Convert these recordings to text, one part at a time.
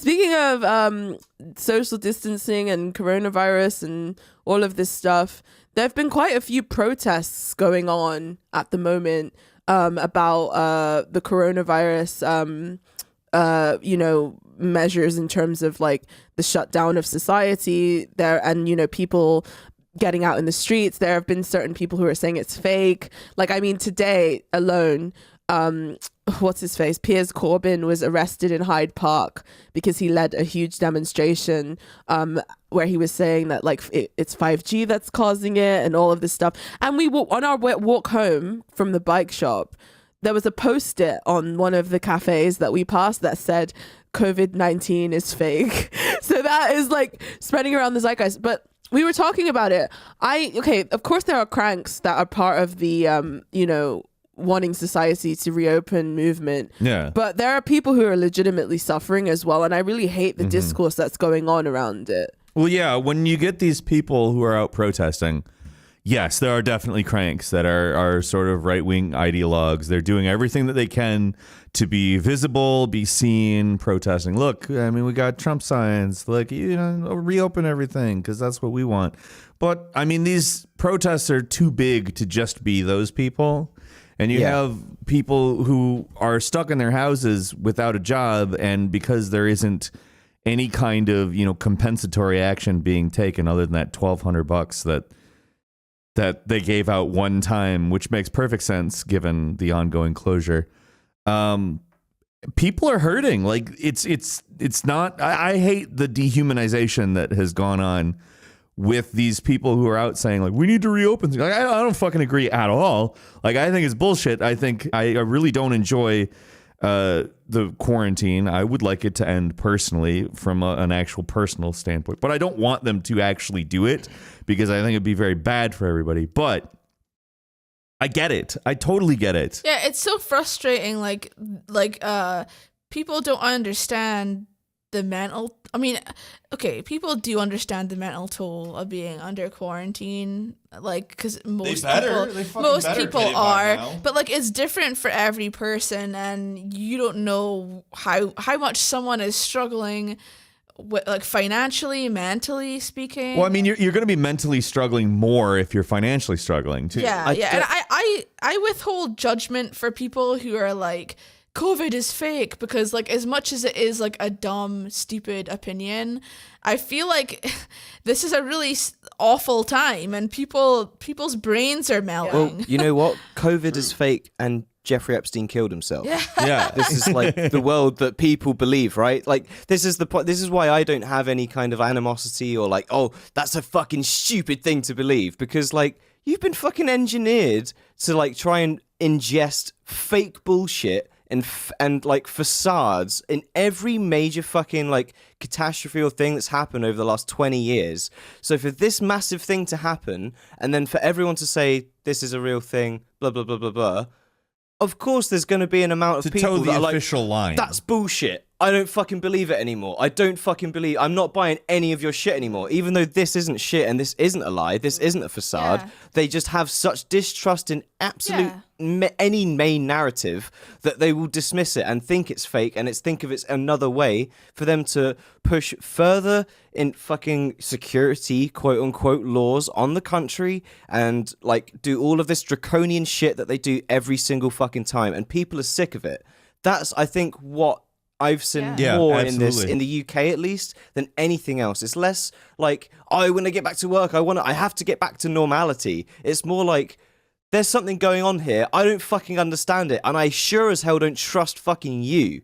Speaking of social distancing and coronavirus and all of this stuff, there have been quite a few protests going on at the moment about the coronavirus, measures in terms of like the shutdown of society there, and people getting out in the streets. There have been certain people who are saying it's fake. Like, I mean, today alone, what's his face? Piers Corbyn was arrested in Hyde Park because he led a huge demonstration where he was saying that like it's 5G that's causing it and all of this stuff. And we on our walk home from the bike shop, there was a post-it on one of the cafes that we passed that said COVID-19 is fake. So that is like spreading around the zeitgeist. But we were talking about it. Of course there are cranks that are part of the wanting society to reopen movement. Yeah. But there are people who are legitimately suffering as well, and I really hate the discourse that's going on around it. Well, yeah, when you get these people who are out protesting, yes, there are definitely cranks that are sort of right-wing ideologues. They're doing everything that they can to be visible, be seen, protesting. Look, I mean, we got Trump signs, like, reopen everything because that's what we want. But, I mean, these protests are too big to just be those people. And you have people who are stuck in their houses without a job, and because there isn't any kind of, compensatory action being taken other than that $1,200 that they gave out one time, which makes perfect sense given the ongoing closure. People are hurting. Like it's not. I hate the dehumanization that has gone on with these people who are out saying like we need to reopen. Like I don't fucking agree at all. Like I think it's bullshit. I think I really don't enjoy the quarantine. I would like it to end personally from an actual personal standpoint, but I don't want them to actually do it because I think it'd be very bad for everybody. But I get it. I totally get it. Yeah, it's so frustrating. Like people don't understand the mental. I mean, okay, people do understand the mental toll of being under quarantine, like because most people are, but like it's different for every person, and you don't know how much someone is struggling with, like financially, mentally speaking. Well, I mean, you're going to be mentally struggling more if you're financially struggling too. Yeah, and I withhold judgment for people who are like, COVID is fake, because like as much as it is like a dumb, stupid opinion, I feel like this is a really awful time and people's brains are melting. Well, you know what? COVID is fake and Jeffrey Epstein killed himself. Yeah. This is like the world that people believe, right? Like this is the point. This is why I don't have any kind of animosity or like, oh, that's a fucking stupid thing to believe, because like you've been fucking engineered to like try and ingest fake bullshit and like facades in every major fucking like catastrophe or thing that's happened over the last 20 years. So for this massive thing to happen, and then for everyone to say this is a real thing, blah blah blah blah blah, of course there's going to be an amount of people that are official line. That's bullshit. I don't fucking believe it anymore. I'm not buying any of your shit anymore. Even though this isn't shit and this isn't a lie, this isn't a facade. Yeah. They just have such distrust in absolute any main narrative that they will dismiss it and think it's fake, and think of it's another way for them to push further in fucking security, quote unquote, laws on the country, and like do all of this draconian shit that they do every single fucking time. And people are sick of it. That's, I think, what I've seen more in this, in the UK at least, than anything else. It's less like, oh, when I get back to work, I have to get back to normality. It's more like, there's something going on here. I don't fucking understand it. And I sure as hell don't trust fucking you,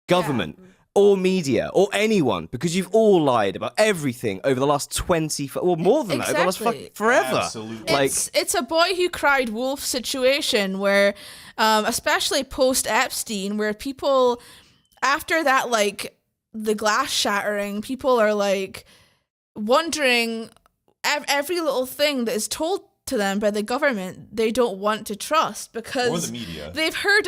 government, or media, or anyone, because you've all lied about everything over the last 20, or more than that, over the last fucking forever. Absolutely. Like, it's a boy who cried wolf situation where, especially post Epstein, where people, after that, like the glass shattering, people are like wondering every little thing that is told to them by the government they don't want to trust, because or the media. They've heard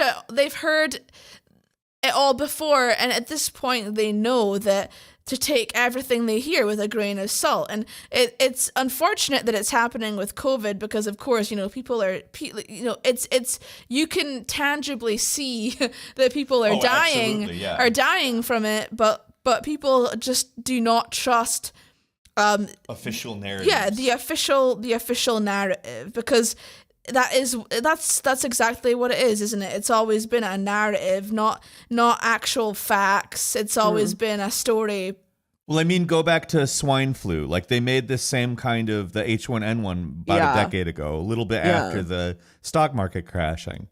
it all before, and at this point they know that to take everything they hear with a grain of salt. And it's unfortunate that it's happening with COVID, because of course, people are, it's you can tangibly see that people are dying from it, but but people just do not trust official narrative. yeah, the official narrative, because that's exactly what it is, isn't it? It's always been a narrative, not actual facts. It's always been a story. Well, I mean, go back to swine flu. Like, they made this same kind of the H1N1 about a decade ago, a little bit after the stock market crashing.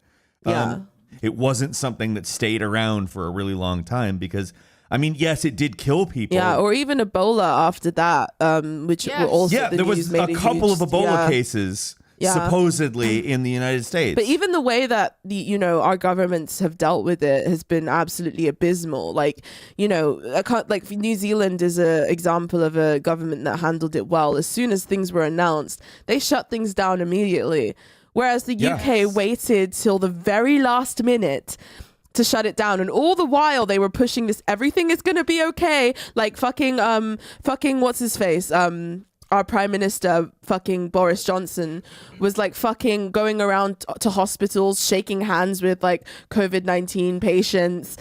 It wasn't something that stayed around for a really long time because, I mean, yes, it did kill people. Yeah, or even Ebola after that, which were also there was a couple of Ebola cases supposedly in the United States. But even the way that our governments have dealt with it has been absolutely abysmal. Like, like New Zealand is an example of a government that handled it well. As soon as things were announced, they shut things down immediately. Whereas the UK waited till the very last minute to shut it down, and all the while they were pushing this, everything is gonna be okay, like fucking what's his face, our prime minister, fucking Boris Johnson, was like fucking going around to hospitals, shaking hands with like COVID-19 patients,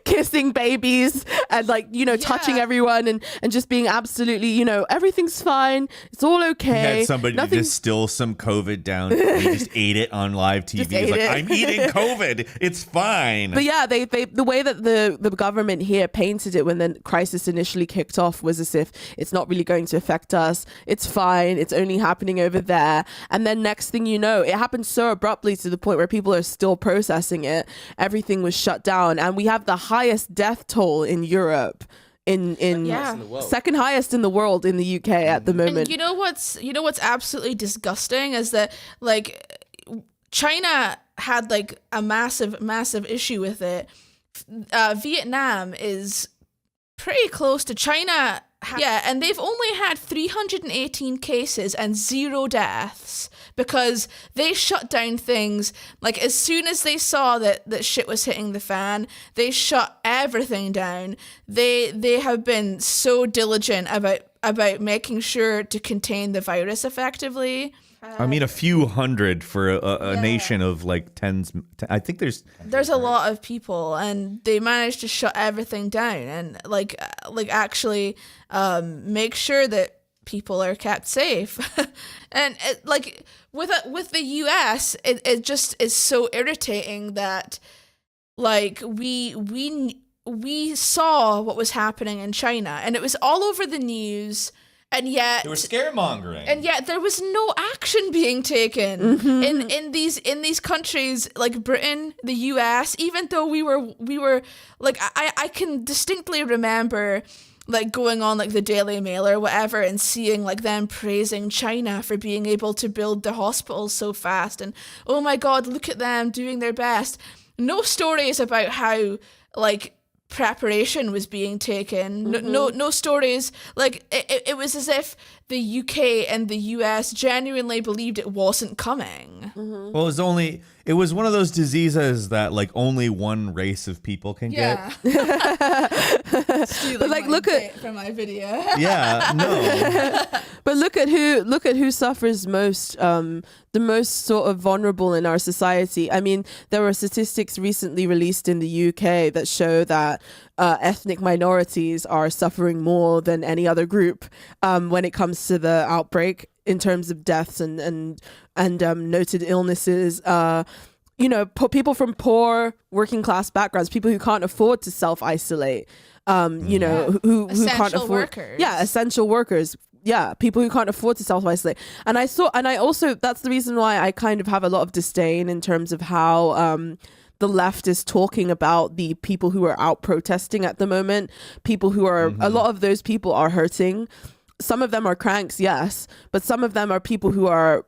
kissing babies and like, touching everyone and just being absolutely, everything's fine. It's all okay. He had somebody distill some COVID down. He just ate it on live TV. He's like, I'm eating COVID. It's fine. But yeah, they the way that the government here painted it when the crisis initially kicked off was as if it's not really going to affect us, it's fine, it's only happening over there, and then next thing you know, it happened so abruptly to the point where people are still processing it. Everything was shut down, and we have the highest death toll in Europe, in second highest in the world in the UK at the moment. And you know what's absolutely disgusting is that like China had like a massive issue with it. Vietnam is pretty close to China. And they've only had 318 cases and 0 deaths because they shut down things. Like, as soon as they saw that shit was hitting the fan, they shut everything down. They have been so diligent about making sure to contain the virus effectively. I mean, a few hundred for a nation of like tens. I think there's a lot of people, and they managed to shut everything down and like actually make sure that people are kept safe. And with the US, it just is so irritating that like we saw what was happening in China, and it was all over the news. And yet they were scaremongering. And yet there was no action being taken in these countries like Britain, the US, even though we were like, I can distinctly remember like going on like the Daily Mail or whatever and seeing like them praising China for being able to build their hospitals so fast, and oh my God, look at them doing their best. No stories about how like preparation was being taken. No stories. Like it was as if the UK and the US genuinely believed it wasn't coming. Well, it was one of those diseases that like only one race of people can get. But like, look at from my video. Yeah, no. But look at who suffers most, the most sort of vulnerable in our society. I mean, there were statistics recently released in the UK that show that ethnic minorities are suffering more than any other group when it comes to the outbreak in terms of deaths and noted illnesses. People from poor working class backgrounds, people who can't afford to self-isolate, who can't afford workers. Essential workers. Yeah, people who can't afford to self-isolate. And I also, that's the reason why I kind of have a lot of disdain in terms of how the left is talking about the people who are out protesting at the moment. People who are, a lot of those people are hurting. Some of them are cranks, yes, but some of them are people who are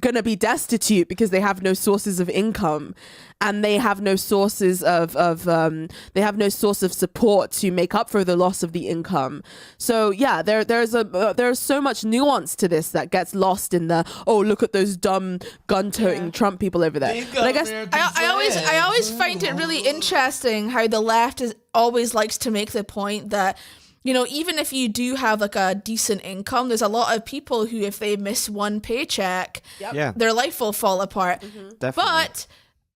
gonna be destitute because they have no sources of income, and they have no sources of they have no source of support to make up for the loss of the income. So yeah, there's so much nuance to this that gets lost in the look at those dumb gun-toting Trump people over there. But I guess I always find it really interesting how the left always likes to make the point that, even if you do have like a decent income, there's a lot of people who, if they miss one paycheck, their life will fall apart. Definitely. But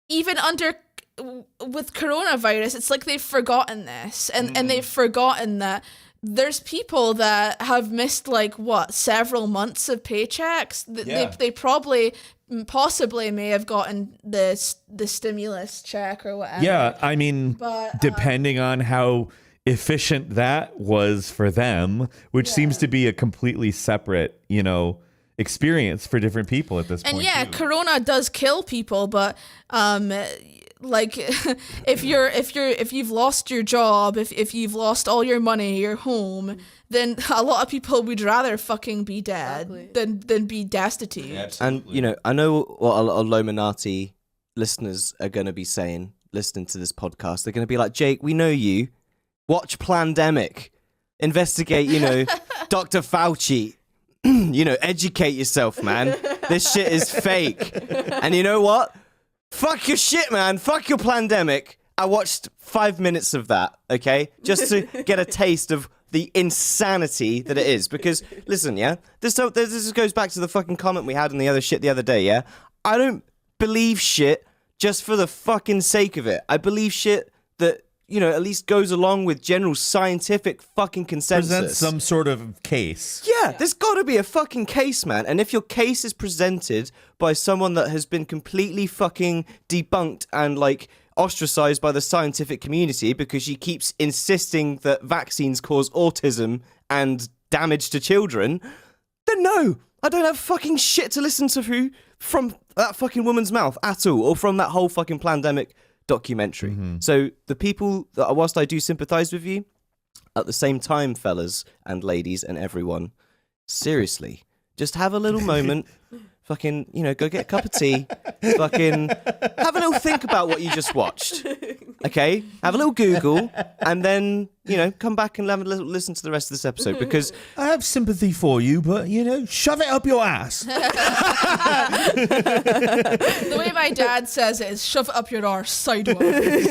even under with coronavirus, it's like they've forgotten this, and they've forgotten that there's people that have missed like several months of paychecks. They probably possibly may have gotten the stimulus check or whatever. Yeah, I mean, But, depending on how efficient that was for them, which seems to be a completely separate, experience for different people at this point. And yeah, too. corona does kill people, but like if you've lost your job, if you've lost all your money, your home, then a lot of people would rather fucking be dead than be destitute. Yeah, And I know what a lot of Illuminati listeners are going to be saying, listening to this podcast. They're going to be like, Jake, we know you. Watch Plandemic. Investigate, Dr. Fauci. Educate yourself, man. This shit is fake. And you know what? Fuck your shit, man. Fuck your Plandemic. I watched 5 minutes of that, okay? Just to get a taste of the insanity that it is. Because, listen, yeah? This goes back to the fucking comment we had on the other shit the other day, yeah? I don't believe shit just for the fucking sake of it. I believe shit that, at least goes along with general scientific fucking consensus. Present some sort of case. Yeah, there's got to be a fucking case, man. And if your case is presented by someone that has been completely fucking debunked and, ostracized by the scientific community because she keeps insisting that vaccines cause autism and damage to children, then no, I don't have fucking shit to listen to from that fucking woman's mouth at all, or from that whole fucking Plandemic documentary. So the people that, whilst I do sympathize with you, at the same time, fellas and ladies and everyone, seriously, just have a little moment, fucking, go get a cup of tea, fucking have a little think about what you just watched, okay? Have a little Google, and then, come back and have a little listen to the rest of this episode, because I have sympathy for you, but, shove it up your ass. The way my dad says it is shove it up your arse sideways.